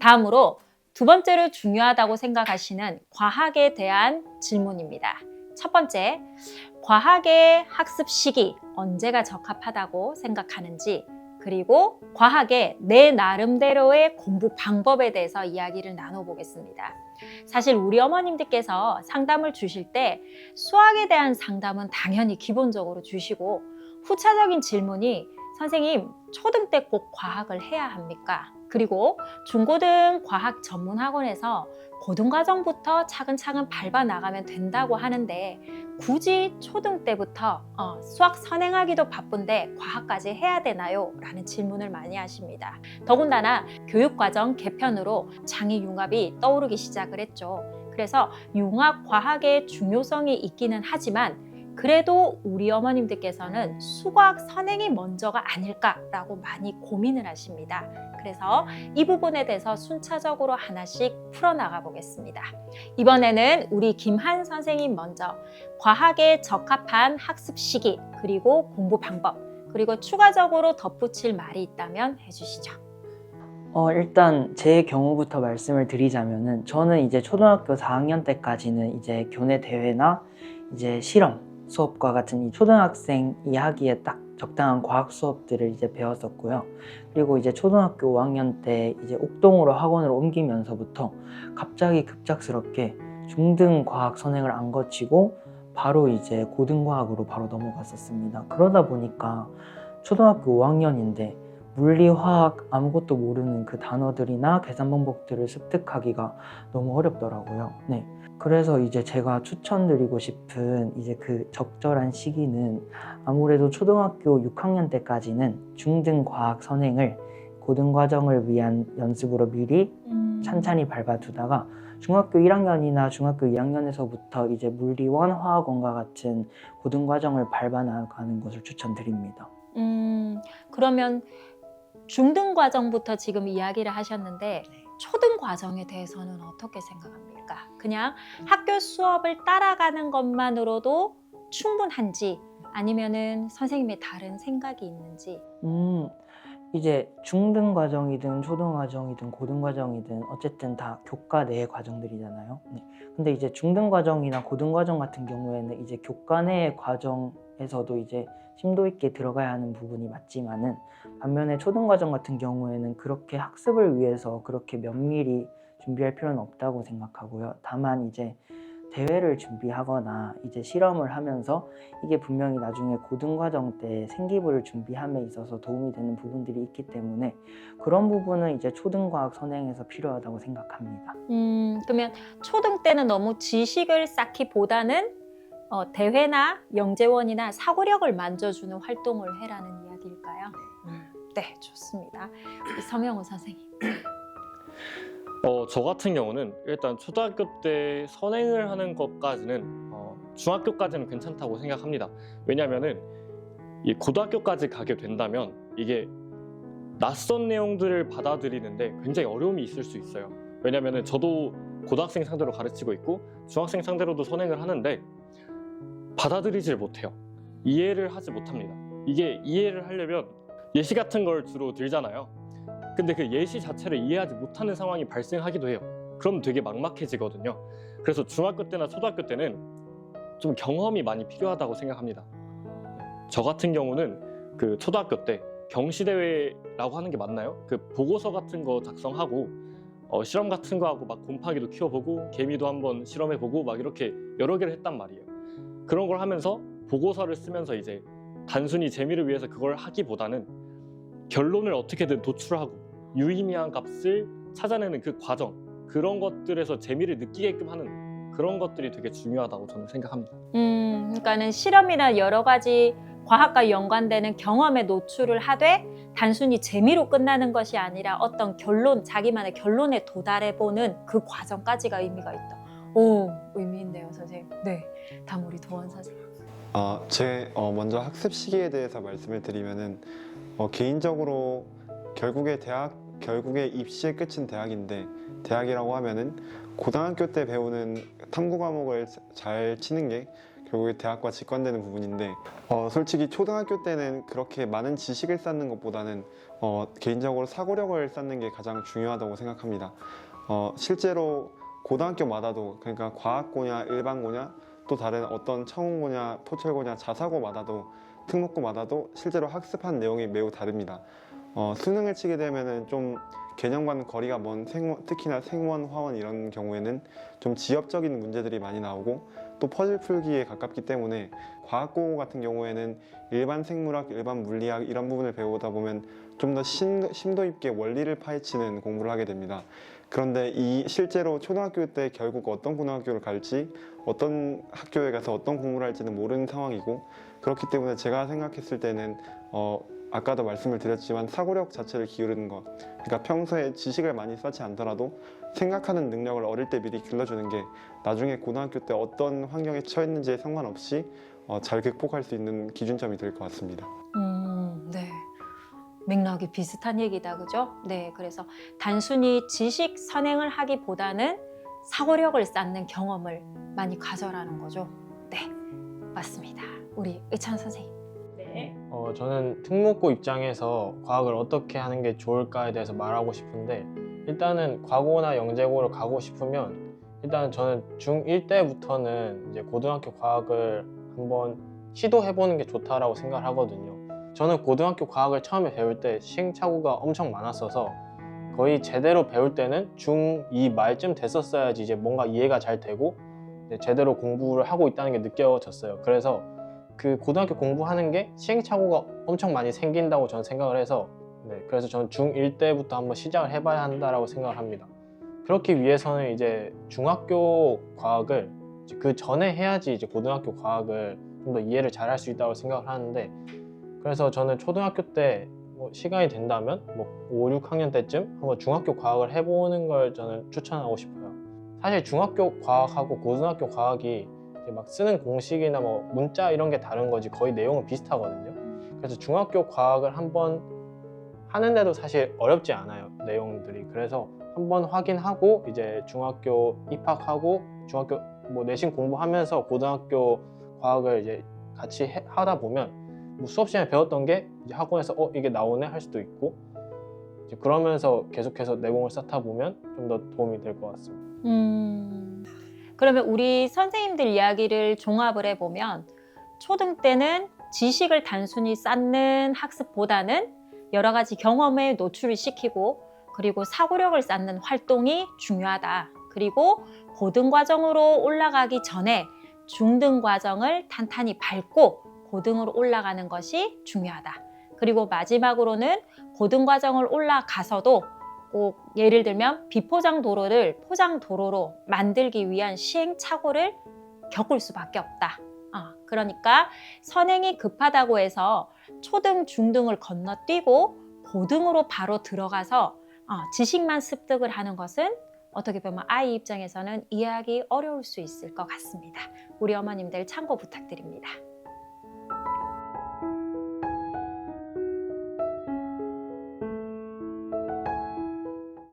다음으로 두 번째로 중요하다고 생각하시는 과학에 대한 질문입니다. 첫 번째, 과학의 학습 시기 언제가 적합하다고 생각하는지, 그리고 과학의 내 나름대로의 공부 방법에 대해서 이야기를 나눠보겠습니다. 사실 우리 어머님들께서 상담을 주실 때 수학에 대한 상담은 당연히 기본적으로 주시고, 후차적인 질문이 선생님, 초등 때 꼭 과학을 해야 합니까? 그리고 중고등 과학 전문 학원에서 고등과정부터 차근차근 밟아 나가면 된다고 하는데 굳이 초등 때부터 수학 선행하기도 바쁜데 과학까지 해야 되나요? 라는 질문을 많이 하십니다. 더군다나 교육과정 개편으로 창의융합이 떠오르기 시작을 했죠. 그래서 융합 과학의 중요성이 있기는 하지만 그래도 우리 어머님들께서는 수학 선행이 먼저가 아닐까라고 많이 고민을 하십니다. 그래서 이 부분에 대해서 순차적으로 하나씩 풀어나가 보겠습니다. 이번에는 우리 김한 선생님 먼저 과학에 적합한 학습 시기, 그리고 공부 방법, 그리고 추가적으로 덧붙일 말이 있다면 해주시죠. 일단 제 경우부터 말씀을 드리자면은 저는 이제 초등학교 4학년 때까지는 이제 교내 대회나 이제 실험 수업과 같은 이 초등학생이 하기에 딱 적당한 과학 수업들을 이제 배웠었고요. 그리고 이제 초등학교 5학년 때 이제 옥동으로 학원을 옮기면서부터 갑자기 급작스럽게 중등 과학 선행을 안 거치고 바로 이제 고등과학으로 바로 넘어갔었습니다. 그러다 보니까 초등학교 5학년인데 물리, 화학 아무것도 모르는 그 단어들이나 계산 방법들을 습득하기가 너무 어렵더라고요. 네. 그래서 이제 제가 추천드리고 싶은 이제 그 적절한 시기는 아무래도 초등학교 6학년 때까지는 중등 과학 선행을 고등과정을 위한 연습으로 미리 찬찬히 밟아두다가 중학교 1학년이나 중학교 2학년에서부터 이제 물리원, 화학원과 같은 고등과정을 밟아 나가는 것을 추천드립니다. 그러면 중등 과정부터 지금 이야기를 하셨는데 초등 과정에 대해서는 어떻게 생각합니까? 그냥 학교 수업을 따라가는 것만으로도 충분한지 아니면은 선생님의 다른 생각이 있는지. 이제 중등 과정이든 초등 과정이든 고등 과정이든 어쨌든 다 교과 내의 과정들이잖아요. 네. 근데 이제 중등 과정이나 고등 과정 같은 경우에는 이제 교과 내의 과정에서도 이제 심도 있게 들어가야 하는 부분이 맞지만은 반면에 초등 과정 같은 경우에는 그렇게 학습을 위해서 그렇게 면밀히 준비할 필요는 없다고 생각하고요. 다만 이제 대회를 준비하거나 이제 실험을 하면서 이게 분명히 나중에 고등과정 때 생기부를 준비함에 있어서 도움이 되는 부분들이 있기 때문에 그런 부분은 이제 초등과학 선행에서 필요하다고 생각합니다. 그러면 초등 때는 너무 지식을 쌓기보다는 대회나 영재원이나 사고력을 만져주는 활동을 해라는 이야기일까요? 네, 좋습니다. 우리 서명호 선생님. 저 같은 경우는 일단 초등학교 때 선행을 하는 것까지는 중학교까지는 괜찮다고 생각합니다. 왜냐하면은 이 고등학교까지 가게 된다면 이게 낯선 내용들을 받아들이는데 굉장히 어려움이 있을 수 있어요. 왜냐하면은 저도 고등학생 상대로 가르치고 있고 중학생 상대로도 선행을 하는데 받아들이질 못해요. 이해를 하지 못합니다. 이게 이해를 하려면 예시 같은 걸 주로 들잖아요. 근데 그 예시 자체를 이해하지 못하는 상황이 발생하기도 해요. 그럼 되게 막막해지거든요. 그래서 중학교 때나 초등학교 때는 좀 경험이 많이 필요하다고 생각합니다. 저 같은 경우는 그 초등학교 때 경시대회라고 하는 게 맞나요? 그 보고서 같은 거 작성하고 실험 같은 거 하고 막 곰팡이도 키워보고 개미도 한번 실험해보고 막 이렇게 여러 개를 했단 말이에요. 그런 걸 하면서 보고서를 쓰면서 이제 단순히 재미를 위해서 그걸 하기보다는 결론을 어떻게든 도출하고 유의미한 값을 찾아내는 그 과정, 그런 것들에서 재미를 느끼게끔 하는 그런 것들이 되게 중요하다고 저는 생각합니다. 그러니까는 실험이나 여러 가지 과학과 연관되는 경험에 노출을 하되 단순히 재미로 끝나는 것이 아니라 어떤 결론, 자기만의 결론에 도달해보는 그 과정까지가 의미가 있다. 오, 의미 있네요, 선생님. 네, 다음 우리 도원 선생님. 먼저 학습 시기에 대해서 말씀을 드리면은 개인적으로 결국에 입시의 끝은 대학인데 대학이라고 하면은 고등학교 때 배우는 탐구 과목을 잘 치는 게 결국에 대학과 직관되는 부분인데 솔직히 초등학교 때는 그렇게 많은 지식을 쌓는 것보다는 개인적으로 사고력을 쌓는 게 가장 중요하다고 생각합니다. 실제로 고등학교마다도 그러니까 과학고냐 일반고냐 또 다른 어떤 청운고냐 포철고냐 자사고마다도 특목고마다도 실제로 학습한 내용이 매우 다릅니다. 수능을 치게 되면은 좀 개념과는 거리가 먼 특히나 생원, 화원 이런 경우에는 좀 지엽적인 문제들이 많이 나오고 또 퍼즐 풀기에 가깝기 때문에 과학고 같은 경우에는 일반 생물학, 일반 물리학 이런 부분을 배우다 보면 좀 더 심도 있게 원리를 파헤치는 공부를 하게 됩니다. 그런데 실제로 초등학교 때 결국 어떤 고등학교를 갈지 어떤 학교에 가서 어떤 공부를 할지는 모르는 상황이고 그렇기 때문에 제가 생각했을 때는 아까도 말씀을 드렸지만 사고력 자체를 기르는 것 그러니까 평소에 지식을 많이 쌓지 않더라도 생각하는 능력을 어릴 때 미리 길러주는 게 나중에 고등학교 때 어떤 환경에 처했는지에 상관없이 잘 극복할 수 있는 기준점이 될 것 같습니다. 네. 맥락이 비슷한 얘기다, 그죠? 네, 그래서 단순히 지식 선행을 하기보다는 사고력을 쌓는 경험을 많이 가져라는 거죠. 네, 맞습니다. 우리 의찬 선생님. 네. 저는 특목고 입장에서 과학을 어떻게 하는 게 좋을까에 대해서 말하고 싶은데 일단은 과고나 영재고를 가고 싶으면 일단 저는 중1 때부터는 이제 고등학교 과학을 한번 시도해보는 게 좋다라고 생각을 하거든요. 저는 고등학교 과학을 처음에 배울 때 시행착오가 엄청 많았어서 거의 제대로 배울 때는 중2 말쯤 됐었어야지 이제 뭔가 이해가 잘 되고 이제 제대로 공부를 하고 있다는 게 느껴졌어요. 그래서 그 고등학교 공부하는 게 시행착오가 엄청 많이 생긴다고 저는 생각을 해서 그래서 저는 중1 때부터 한번 시작을 해봐야 한다라고 생각을 합니다. 그렇기 위해서는 이제 중학교 과학을 이제 그 전에 해야지 이제 고등학교 과학을 좀 더 이해를 잘 할 수 있다고 생각을 하는데 그래서 저는 초등학교 때 뭐 시간이 된다면 뭐 5, 6학년 때쯤 한번 중학교 과학을 해보는 걸 저는 추천하고 싶어요. 사실 중학교 과학하고 고등학교 과학이 이제 막 쓰는 공식이나 뭐 문자 이런 게 다른 거지 거의 내용은 비슷하거든요. 그래서 중학교 과학을 한번 하는데도 사실 어렵지 않아요, 내용들이. 그래서 한번 확인하고 이제 중학교 입학하고 중학교 뭐 내신 공부하면서 고등학교 과학을 이제 같이 하다 보면 뭐 수업 시간에 배웠던 게 이제 학원에서 이게 나오네 할 수도 있고 이제 그러면서 계속해서 내공을 쌓다 보면 좀 더 도움이 될 것 같습니다. 그러면 우리 선생님들 이야기를 종합을 해보면 초등 때는 지식을 단순히 쌓는 학습보다는 여러 가지 경험에 노출을 시키고 그리고 사고력을 쌓는 활동이 중요하다. 그리고 고등 과정으로 올라가기 전에 중등 과정을 탄탄히 밟고 고등으로 올라가는 것이 중요하다. 그리고 마지막으로는 고등 과정을 올라가서도 꼭 예를 들면 비포장 도로를 포장 도로로 만들기 위한 시행착오를 겪을 수밖에 없다. 그러니까 선행이 급하다고 해서 초등, 중등을 건너뛰고 고등으로 바로 들어가서 지식만 습득을 하는 것은 어떻게 보면 아이 입장에서는 이해하기 어려울 수 있을 것 같습니다. 우리 어머님들 참고 부탁드립니다.